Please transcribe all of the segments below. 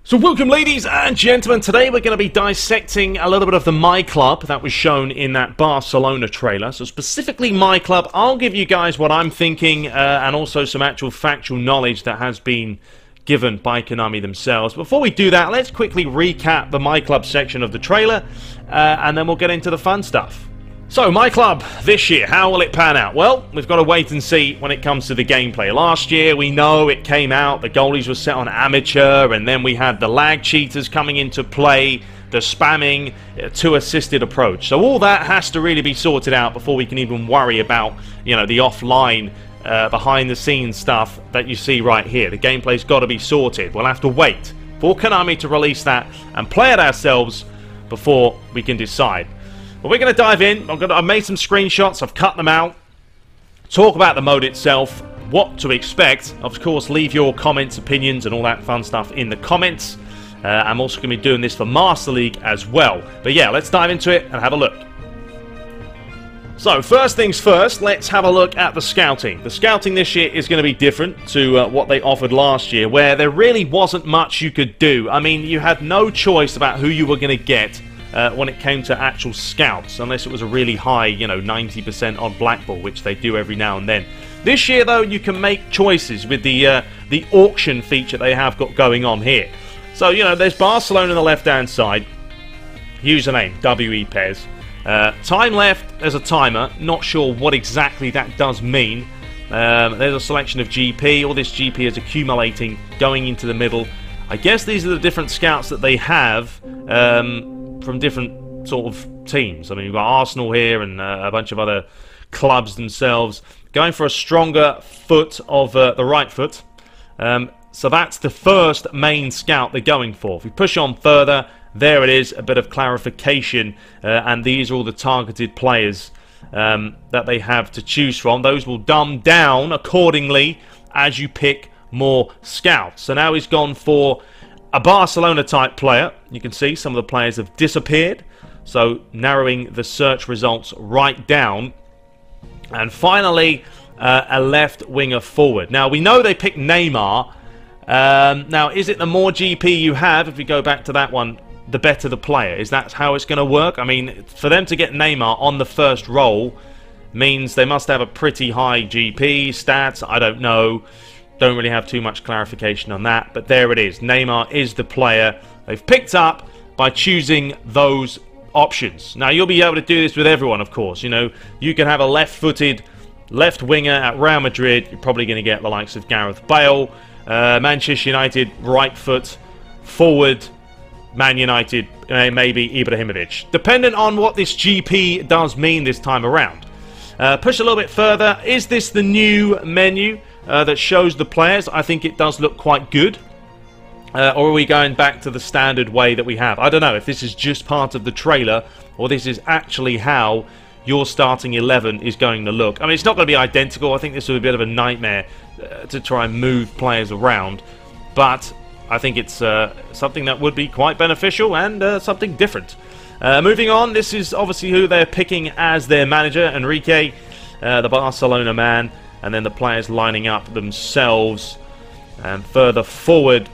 So welcome ladies and gentlemen, today we're going to be dissecting a little bit of the myClub that was shown in that Barcelona trailer. So specifically myClub, I'll give you guys what I'm thinking and also some actual factual knowledge that has been given by Konami themselves. Before we do that, let's quickly recap the myClub section of the trailer and then we'll get into the fun stuff. So, myClub this year, how will it pan out? Well, we've got to wait and see when it comes to the gameplay. Last year, we know it came out, the goalies were set on amateur, and then we had the lag cheaters coming into play, the spamming, two-assisted approach. So all that has to really be sorted out before we can even worry about, you know, the offline, behind-the-scenes stuff that you see right here. The gameplay's got to be sorted. We'll have to wait for Konami to release that and play it ourselves before we can decide. But we're going to dive in. I've made some screenshots. I've cut them out. Talk about the mode itself. What to expect. Of course, leave your comments, opinions, and all that fun stuff in the comments. I'm also going to be doing this for Master League as well. But yeah, let's dive into it and have a look. So, first things first, let's have a look at the scouting. The scouting this year is going to be different to what they offered last year, where there really wasn't much you could do. I mean, you had no choice about who you were going to get when it came to actual scouts, unless it was a really high, you know, 90% on black ball, which they do every now and then. This year, though, you can make choices with the auction feature they have got going on here. So, you know, there's Barcelona on the left-hand side. Username, WE Pes. Time left, there's a timer. Not sure what exactly that does mean. There's a selection of GP. All this GP is accumulating, going into the middle. I guess these are the different scouts that they have from different sort of teams. I mean, you've got Arsenal here and a bunch of other clubs themselves. Going for a stronger foot of the right foot. So that's the first main scout they're going for. If we push on further, there it is, a bit of clarification. And these are all the targeted players that they have to choose from. Those will dumb down accordingly as you pick more scouts. So now he's gone for a Barcelona type player. You can see some of the players have disappeared, so narrowing the search results right down. And finally a left winger forward. Now we know they picked Neymar. Now is it the more GP you have, if we go back to that one, the better the player? Is that how it's going to work? I mean, for them to get Neymar on the first roll means they must have a pretty high GP stats. I don't know. Don't really have too much clarification on that, but there it is. Neymar is the player they've picked up by choosing those options. Now, you'll be able to do this with everyone, of course. You know, you can have a left-footed left winger at Real Madrid. You're probably going to get the likes of Gareth Bale. Manchester United, right foot, forward, Man United, maybe Ibrahimovic. Dependent on what this GP does mean this time around. Push a little bit further. Is this the new menu that shows the players? I think it does look quite good. Or are we going back to the standard way that we have? I don't know if this is just part of the trailer or this is actually how your starting 11 is going to look. I mean, it's not going to be identical. I think this will be a bit of a nightmare to try and move players around. But I think it's something that would be quite beneficial and something different. Moving on, this is obviously who they're picking as their manager, Enrique, the Barcelona man. And then the players lining up themselves. And further forward,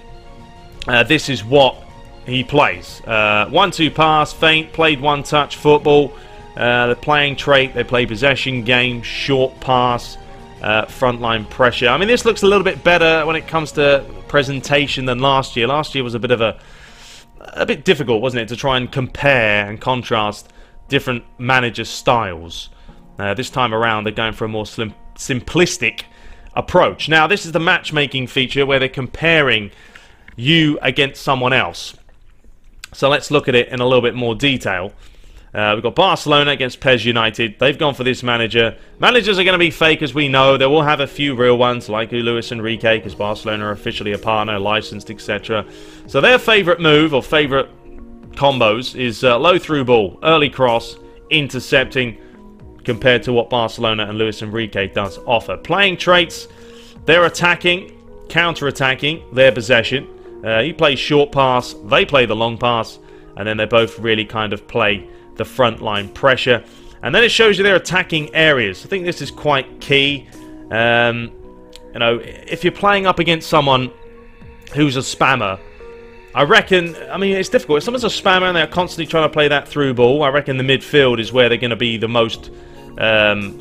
this is what he plays. 1-2 pass, feint, played one-touch football. The playing trait, they play possession game, short pass, frontline pressure. I mean, this looks a little bit better when it comes to presentation than last year. Last year was a bit of a bit difficult, wasn't it, to try and compare and contrast different manager styles. This time around, they're going for a more simplistic approach. Now, this is the matchmaking feature where they're comparing you against someone else. So let's look at it in a little bit more detail. We've got Barcelona against Pes United. They've gone for this manager. Managers are going to be fake, as we know. They will have a few real ones, like Luis Enrique, because Barcelona are officially a partner, licensed, etc. So their favourite move, or favourite combos, is low through ball, early cross, intercepting, compared to what Barcelona and Luis Enrique does offer. Playing traits, they're attacking, counter-attacking, their possession. He plays short pass, they play the long pass, and then they both really kind of play the front line pressure. And then it shows you their attacking areas. I think this is quite key. You know, if you're playing up against someone who's a spammer, I reckon, I mean, it's difficult. If someone's a spammer and they're constantly trying to play that through ball, I reckon the midfield is where they're going to be the most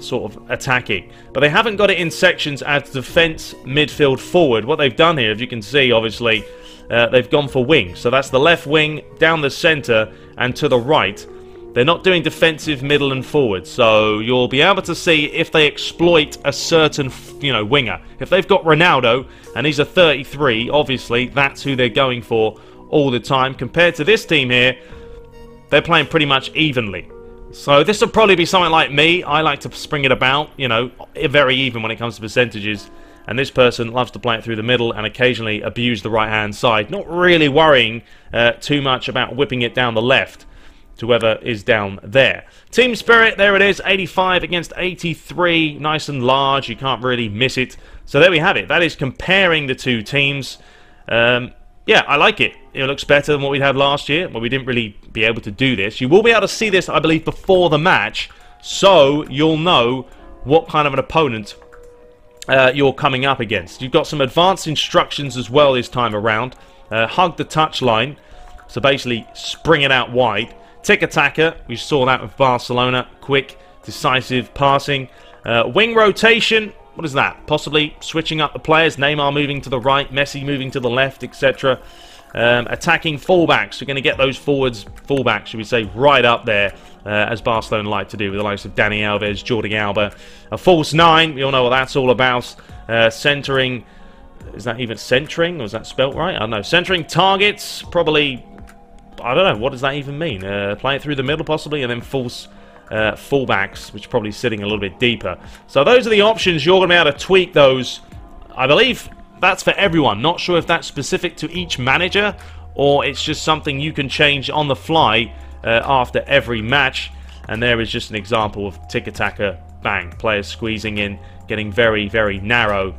sort of attacking. But they haven't got it in sections as defence, midfield, forward. What they've done here, as you can see, obviously, they've gone for wing. So that's the left wing, down the centre, and to the right. They're not doing defensive, middle, and forward. So you'll be able to see if they exploit a certain, winger. If they've got Ronaldo, and he's a 33, obviously, that's who they're going for all the time. Compared to this team here, they're playing pretty much evenly. So this will probably be something like me. I like to spring it about, very even when it comes to percentages. And this person loves to play it through the middle and occasionally abuse the right-hand side. Not really worrying too much about whipping it down the left to whoever is down there. Team Spirit, there it is, 85 against 83, nice and large, you can't really miss it. So there we have it, that is comparing the two teams. Yeah, I like it. It looks better than what we had last year, where we didn't really be able to do this. You will be able to see this, I believe, before the match, so you'll know what kind of an opponent you're coming up against. You've got some advanced instructions as well this time around. Hug the touchline, so basically spring it out wide. Tick-attacker, we saw that with Barcelona. Quick, decisive passing. Wing rotation, what is that? Possibly switching up the players. Neymar moving to the right, Messi moving to the left, etc. Attacking fullbacks. We're going to get those fullbacks, should we say, right up there, as Barcelona like to do with the likes of Dani Alves, Jordi Alba. A false 9, we all know what that's all about. Centering, is that even centering? Was that spelt right? I don't know. Centering targets, probably... I don't know, what does that even mean? Play it through the middle possibly, and then false fullbacks, which is probably sitting a little bit deeper. So those are the options. You're going to be able to tweak those. I believe that's for everyone. Not sure if that's specific to each manager, or it's just something you can change on the fly after every match. And there is just an example of tick-attacker, bang, players squeezing in, getting very, very narrow.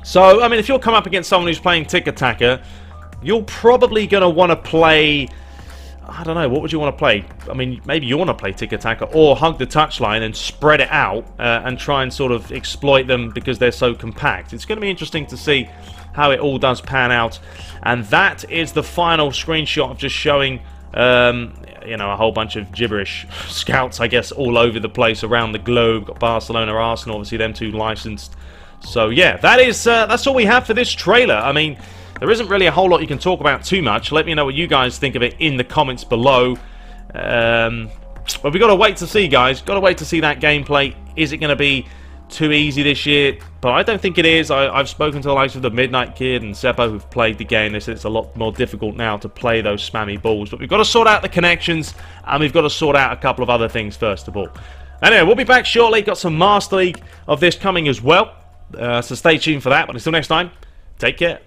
So, I mean, if you'll come up against someone who's playing tick-attacker, you're probably going to want to play, I don't know, what would you want to play? I mean, maybe you want to play tick-attacker or hug the touchline and spread it out and try and sort of exploit them because they're so compact. It's going to be interesting to see how it all does pan out. And that is the final screenshot of just showing, a whole bunch of gibberish scouts, I guess, all over the place around the globe. Got Barcelona, Arsenal, obviously them two licensed. So, yeah, that's all we have for this trailer. I mean... there isn't really a whole lot you can talk about too much. Let me know what you guys think of it in the comments below. But we've got to wait to see, guys. Got to wait to see that gameplay. Is it going to be too easy this year? But I don't think it is. I've spoken to the likes of the Midnight Kid and Seppo who've played the game. They said it's a lot more difficult now to play those spammy balls. But we've got to sort out the connections, and we've got to sort out a couple of other things first of all. Anyway, we'll be back shortly. Got some Master League of this coming as well. So stay tuned for that. But until next time, take care.